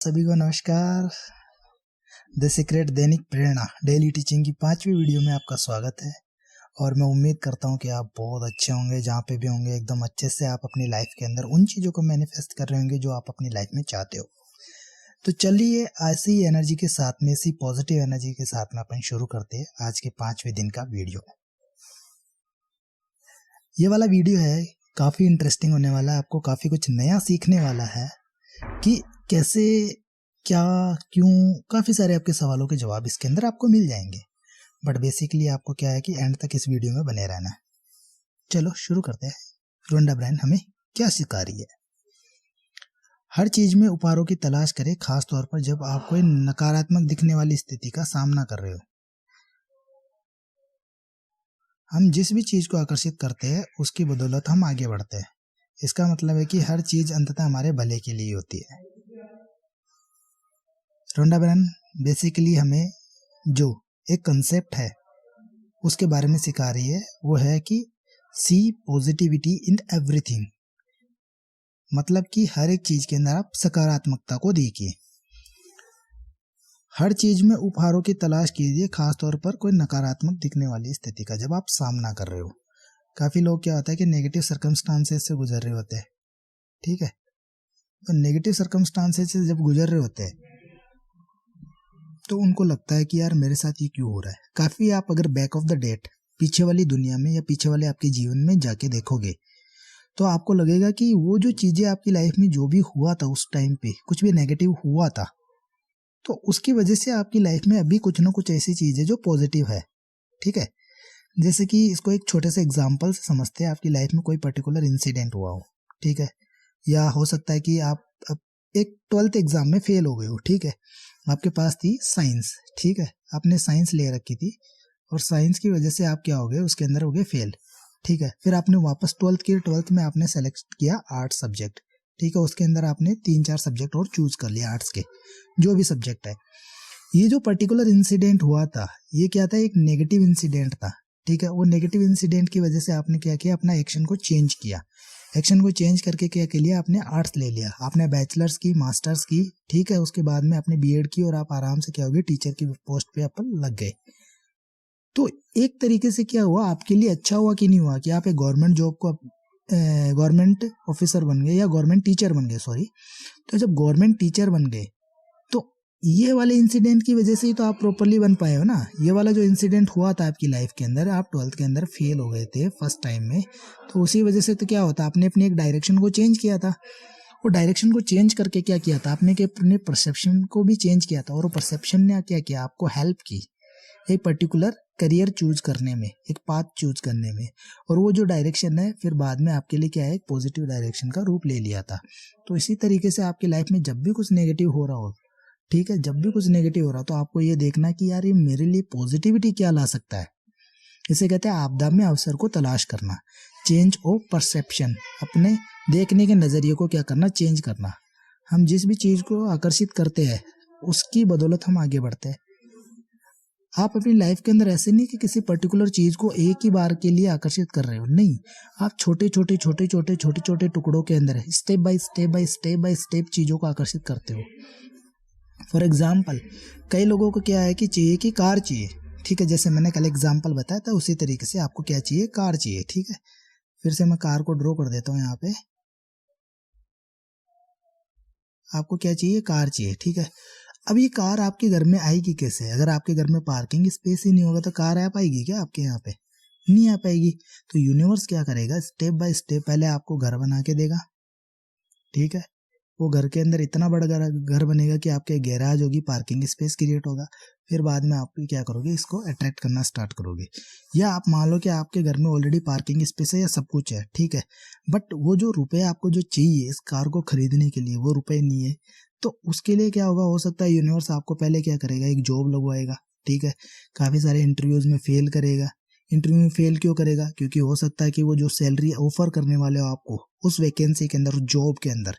सभी को नमस्कार। The secret Dainik Prerna daily teaching की 5वीं वीडियो में आपका स्वागत है। और मैं उम्मीद करता हूं कि आप बहुत अच्छे होंगे, जहां पे भी होंगे एकदम अच्छे से आप अपनी लाइफ के अंदर उन चीज़ों को मैनिफेस्ट कर रहे होंगे जो आप अपनी लाइफ में चाहते हो। तो चलिए ऐसी एनर्जी के साथ में, ऐसी पॉजिटिव एनर्जी के साथ में अपन शुरू करते हैं आज के 5वें दिन का वीडियो। ये वाला वीडियो है काफ़ी इंटरेस्टिंग होने वाला है, आपको काफ़ी कुछ नया सीखने वाला है कि कैसे, क्या, क्यों, काफ़ी सारे आपके सवालों के जवाब इसके अंदर आपको मिल जाएंगे। बट बेसिकली आपको क्या है कि एंड तक इस वीडियो में बने रहना है। चलो शुरू करते हैं। रोंडा ब्रायन हमें क्या सिखा रही है। हर चीज में उपहारों की तलाश करें, खास तौर पर जब आप कोई नकारात्मक दिखने वाली स्थिति का सामना कर रहे हो। हम जिस भी चीज को आकर्षित करते हैं उसकी बदौलत हम आगे बढ़ते हैं। इसका मतलब है कि हर चीज अंततः हमारे भले के लिए होती है। रोंडा ब्रायन बेसिकली हमें जो एक कंसेप्ट है उसके बारे में सिखा रही है, वो है कि सी पॉजिटिविटी इन एवरीथिंग। मतलब कि हर एक चीज के अंदर आप सकारात्मकता को देखिए। हर चीज में उपहारों की तलाश कीजिए, खास तौर पर कोई नकारात्मक दिखने वाली स्थिति का जब आप सामना कर रहे हो। काफी लोग क्या होता है कि नेगेटिव सर्कमस्टांसेस से गुजर रहे होते हैं, ठीक है। तो नेगेटिव सर्कमस्टांसेस से जब गुजर रहे होते हैं तो उनको लगता है कि यार मेरे साथ ये क्यों हो रहा है। काफी आप अगर बैक ऑफ द डेट पीछे वाली दुनिया में या पीछे वाले आपके जीवन में जाके देखोगे तो आपको लगेगा कि वो जो चीजें आपकी लाइफ में जो भी हुआ था उस टाइम पे, कुछ भी नेगेटिव हुआ था, तो उसकी वजह से आपकी लाइफ में अभी कुछ ना कुछ ऐसी चीज है जो पॉजिटिव है, ठीक है। जैसे कि इसको एक छोटे से एग्जाम्पल से समझते हैं। आपकी लाइफ में कोई पर्टिकुलर इंसिडेंट हुआ हो, ठीक है, या हो सकता है कि आप एक 12th एग्जाम में फेल हो गए हो, ठीक है। आपके पास थी साइंस, ठीक है, आपने साइंस ले रखी थी और साइंस की वजह से आप क्या हो गए, उसके अंदर हो गए फेल, ठीक है। फिर आपने वापस 12th में आपने सेलेक्ट किया आर्ट्स सब्जेक्ट, ठीक है। उसके अंदर आपने 3-4 सब्जेक्ट और चूज कर लिया आर्ट्स के, जो भी सब्जेक्ट है। ये जो पर्टिकुलर इंसिडेंट हुआ था, ये क्या था, एक नेगेटिव इंसिडेंट था, ठीक है। वो नेगेटिव इंसिडेंट की वजह से आपने क्या किया, अपना एक्शन को चेंज किया। एक्शन को चेंज करके क्या के लिए, आपने आर्ट्स ले लिया, आपने बैचलर्स की, मास्टर्स की, ठीक है। उसके बाद में आपने बीएड की और आप आराम से क्या हो गए, टीचर की पोस्ट पे अपन लग गए। तो एक तरीके से क्या हुआ, आपके लिए अच्छा हुआ कि नहीं हुआ कि आप एक गवर्नमेंट जॉब को, गवर्नमेंट ऑफिसर बन गए या गवर्नमेंट टीचर बन गए, सॉरी। तो जब गवर्नमेंट टीचर बन गए तो ये वाले इंसिडेंट की वजह से ही तो आप प्रॉपरली बन पाए हो ना। ये वाला जो इंसिडेंट हुआ था आपकी लाइफ के अंदर, आप 12th के अंदर फेल हो गए थे फर्स्ट टाइम में, तो उसी वजह से तो क्या होता, आपने अपनी एक डायरेक्शन को चेंज किया था। वो डायरेक्शन को चेंज करके क्या किया था, आपने अपने परसेप्शन को भी चेंज किया था। और वो परसेप्शन ने क्या किया, आपको हेल्प की एक पर्टिकुलर करियर चूज करने में, एक पाथ चूज करने में। और वो जो डायरेक्शन है फिर बाद में आपके लिए क्या है, एक पॉजिटिव डायरेक्शन का रूप ले लिया था। तो इसी तरीके से आपकी लाइफ में जब भी कुछ नेगेटिव हो रहा हो, ठीक है, जब भी कुछ नेगेटिव हो रहा तो आपको ये देखना कि यार ये मेरे लिए पॉजिटिविटी क्या ला सकता है। इसे कहते हैं आपदा में अवसर को तलाश करना। चेंज ऑफ परसेप्शन, अपने देखने के नजरिए को क्या करना, चेंज करना। हम जिस भी चीज को आकर्षित करते हैं उसकी बदौलत हम आगे बढ़ते हैं। आप अपनी लाइफ के अंदर ऐसे नहीं कि किसी पर्टिकुलर चीज को एक ही बार के लिए आकर्षित कर रहे हो, नहीं। आप छोटे छोटे टुकड़ों के अंदर स्टेप बाय स्टेप चीजों को आकर्षित करते हो। फॉर एग्जाम्पल, कई लोगों को क्या है कि चाहिए कि कार चाहिए, ठीक है। जैसे मैंने कल एग्जाम्पल बताया था उसी तरीके से आपको क्या चाहिए, कार चाहिए, ठीक है। फिर से मैं कार को ड्रॉ कर देता हूँ यहाँ पे। आपको क्या चाहिए, कार चाहिए, ठीक है। अब ये कार आपके घर में आएगी कैसे? अगर आपके घर में पार्किंग स्पेस ही नहीं होगा तो कार आ पाएगी क्या आपके यहाँ पे? नहीं आ पाएगी। तो यूनिवर्स क्या करेगा, स्टेप बाय स्टेप पहले आपको घर बना के देगा, ठीक है। वो घर के अंदर इतना बड़ा घर बनेगा कि आपके गैराज होगी, पार्किंग स्पेस क्रिएट होगा। फिर बाद में आप क्या करोगे, इसको अट्रैक्ट करना स्टार्ट करोगे। या आप मान लो कि आपके घर में ऑलरेडी पार्किंग स्पेस है या सब कुछ है, ठीक है, बट वो जो रुपए आपको जो चाहिए इस कार को खरीदने के लिए, वो रुपए नहीं है। तो उसके लिए क्या होगा, हो सकता है यूनिवर्स आपको पहले क्या करेगा, एक जॉब लगवाएगा, ठीक है। काफी सारे इंटरव्यूज में फेल करेगा। इंटरव्यू में फेल क्यों करेगा, क्योंकि हो सकता है कि वो जो सैलरी ऑफर करने वाले हो आपको उस वैकेंसी के अंदर, जॉब के अंदर,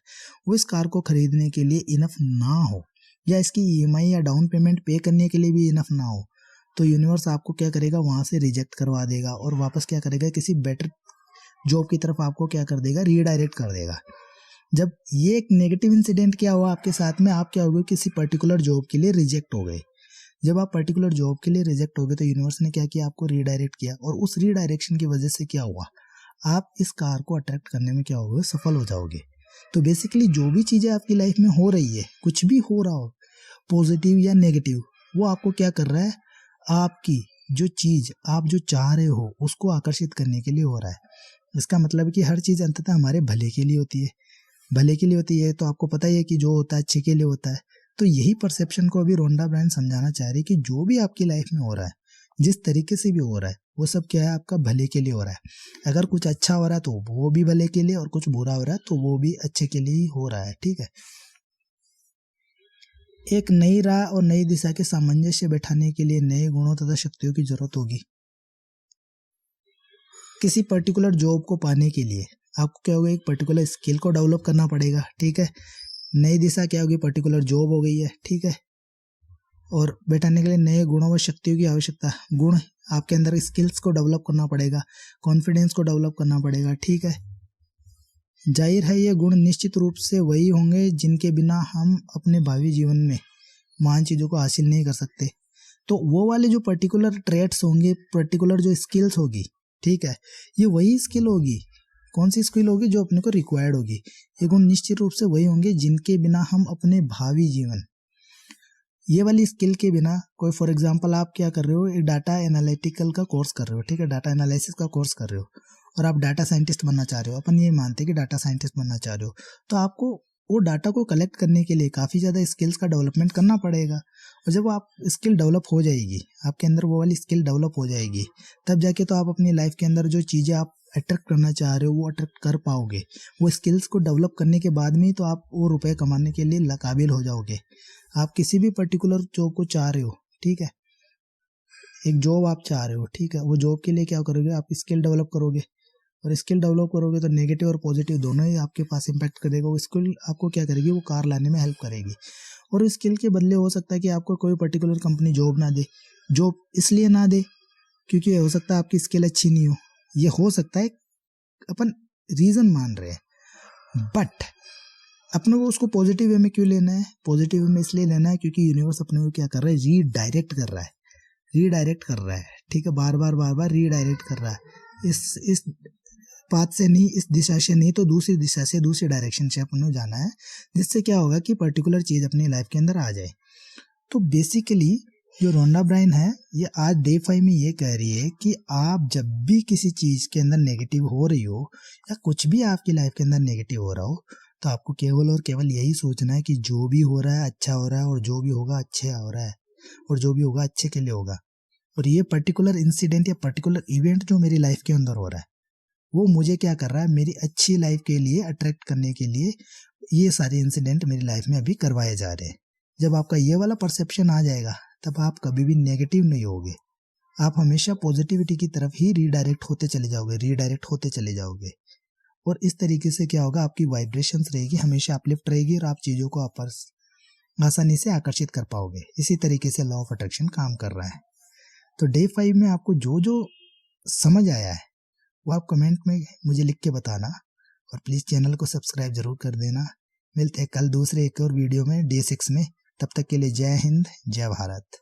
वो इस कार को खरीदने के लिए इनफ ना हो, या इसकी ईएमआई या डाउन पेमेंट पे करने के लिए भी इनफ ना हो। तो यूनिवर्स आपको क्या करेगा, वहां से रिजेक्ट करवा देगा और वापस क्या करेगा, किसी बेटर जॉब की तरफ आपको क्या कर देगा, रीडायरेक्ट कर देगा। जब ये एक नेगेटिव इंसिडेंट क्या हुआ आपके साथ में, आप क्या हो गए, किसी पर्टिकुलर जॉब के लिए रिजेक्ट हो गए। जब आप पर्टिकुलर जॉब के लिए रिजेक्ट हो गए तो यूनिवर्स ने क्या किया, आपको रीडायरेक्ट किया, और उस रीडायरेक्शन की वजह से क्या हुआ, आप इस कार को अट्रैक्ट करने में क्या होगे, सफल हो जाओगे। तो बेसिकली जो भी चीज़ें आपकी लाइफ में हो रही है, कुछ भी हो रहा हो, पॉजिटिव या नेगेटिव, वो आपको क्या कर रहा है, आपकी जो चीज़ आप जो चाह रहे हो उसको आकर्षित करने के लिए हो रहा है। इसका मतलब है कि हर चीज़ अंततः हमारे भले के लिए होती है, भले के लिए होती है। तो आपको पता ही है कि जो होता है अच्छे के लिए होता है। तो यही परसेप्शन को अभी रोंडा ब्रांड समझाना चाह रही है कि जो भी आपकी लाइफ में हो रहा है, जिस तरीके से भी हो रहा है, वो सब क्या है, आपका भले के लिए हो रहा है। अगर कुछ अच्छा हो रहा है तो वो भी भले के लिए, और कुछ बुरा हो रहा है तो वो भी अच्छे के लिए ही हो रहा है। ठीक है। एक नई राह और नई दिशा के सामंजस्य बैठाने के लिए नए गुणों तथा शक्तियों की जरूरत होगी। किसी पर्टिकुलर जॉब को पाने के लिए आपको क्या होगा, एक पर्टिकुलर स्किल को डेवलप करना पड़ेगा। ठीक है। नई दिशा क्या होगी, पर्टिकुलर जॉब हो गई है। ठीक है। और बैठाने के लिए नए गुणों व शक्तियों की आवश्यकता, गुण आपके अंदर, स्किल्स को डेवलप करना पड़ेगा, कॉन्फिडेंस को डेवलप करना पड़ेगा। ठीक है। जाहिर है ये गुण निश्चित रूप से वही होंगे जिनके बिना हम अपने भावी जीवन में महान चीज़ों को हासिल नहीं कर सकते। तो वो वाले जो पर्टिकुलर ट्रेट्स होंगे, पर्टिकुलर जो स्किल्स होगी, ठीक है, ये वही स्किल होगी। कौन सी स्किल होगी, जो अपने को रिक्वायर्ड होगी। ये गुण निश्चित रूप से वही होंगे जिनके बिना हम अपने भावी जीवन, ये वाली स्किल के बिना, कोई फॉर एग्जांपल आप क्या कर रहे हो, एक डाटा एनालिटिकल का कोर्स कर रहे हो। ठीक है। डाटा एनालिसिस का कोर्स कर रहे हो और आप डाटा साइंटिस्ट बनना चाह रहे हो। अपन ये मानते हैं कि डाटा साइंटिस्ट बनना चाह रहे हो, तो आपको वो डाटा को कलेक्ट करने के लिए काफ़ी ज़्यादा स्किल्स का डेवलपमेंट करना पड़ेगा। और जब आप स्किल डेवलप हो जाएगी, आपके अंदर वो वाली स्किल डेवलप हो जाएगी, तब जाके तो आप अपनी लाइफ के अंदर जो चीज़ें आप अट्रैक्ट करना चाह रहे हो वो अट्रैक्ट कर पाओगे। वो स्किल्स को डेवलप करने के बाद में ही तो आप वो रुपए कमाने के लिए काबिल हो जाओगे। आप किसी भी पर्टिकुलर जॉब को चाह रहे हो, ठीक है, एक जॉब आप चाह रहे हो, ठीक है, वो जॉब के लिए क्या करोगे, आप स्किल डेवलप करोगे, और स्किल डेवलप करोगे तो नेगेटिव और पॉजिटिव दोनों ही आपके पास इम्पैक्ट करेगा। वो स्किल आपको क्या करेगी, वो कार लाने में हेल्प करेगी। और स्किल के बदले हो सकता है कि आपको कोई पर्टिकुलर कंपनी जॉब ना दे। जॉब इसलिए ना दे क्योंकि हो सकता है आपकी स्किल अच्छी नहीं हो, ये हो सकता है, अपन रीज़न मान रहे हैं, बट अपने को उसको पॉजिटिव वे में क्यों लेना है, पॉजिटिव वे में इसलिए लेना है क्योंकि यूनिवर्स अपने को क्या कर रहा है, रीडायरेक्ट कर रहा है, रीडायरेक्ट कर रहा है। ठीक है। बार बार रीडायरेक्ट कर रहा है। इस पाथ से नहीं, इस दिशा से नहीं, तो दूसरी दिशा से, दूसरी डायरेक्शन से अपन को जाना है, जिससे क्या होगा कि पर्टिकुलर चीज़ अपनी लाइफ के अंदर आ जाए। तो बेसिकली जो रोंडा ब्राइन है, ये आज डे 5 में ये कह रही है कि आप जब भी किसी चीज़ के अंदर नेगेटिव हो रही हो, या कुछ भी आपकी लाइफ के अंदर नेगेटिव हो रहा हो, तो आपको केवल और केवल यही सोचना है कि जो भी हो रहा है अच्छा हो रहा है, और जो भी होगा अच्छे हो रहा है, और जो भी होगा अच्छे के लिए होगा। और ये पर्टिकुलर इंसिडेंट या पर्टिकुलर इवेंट जो मेरी लाइफ के अंदर हो रहा है, वो मुझे क्या कर रहा है, मेरी अच्छी लाइफ के लिए अट्रैक्ट करने के लिए ये सारे इंसिडेंट मेरी लाइफ में अभी करवाए जा रहे हैं। जब आपका ये वाला परसेप्शन आ जाएगा, तब आप कभी भी नेगेटिव नहीं होगे, आप हमेशा पॉजिटिविटी की तरफ ही रीडायरेक्ट होते चले जाओगे, रीडायरेक्ट होते चले जाओगे। और इस तरीके से क्या होगा, आपकी वाइब्रेशंस रहेगी, हमेशा अपलिफ्ट रहेगी, और आप चीज़ों को आप आसानी से आकर्षित कर पाओगे। इसी तरीके से लॉ ऑफ अट्रैक्शन काम कर रहा है। तो डे 5 में आपको जो जो समझ आया है वो आप कमेंट में मुझे लिख के बताना, और प्लीज़ चैनल को सब्सक्राइब जरूर कर देना। मिलते हैं कल दूसरे एक और वीडियो में डे 6 में। तब तक के लिए जय हिंद, जय भारत।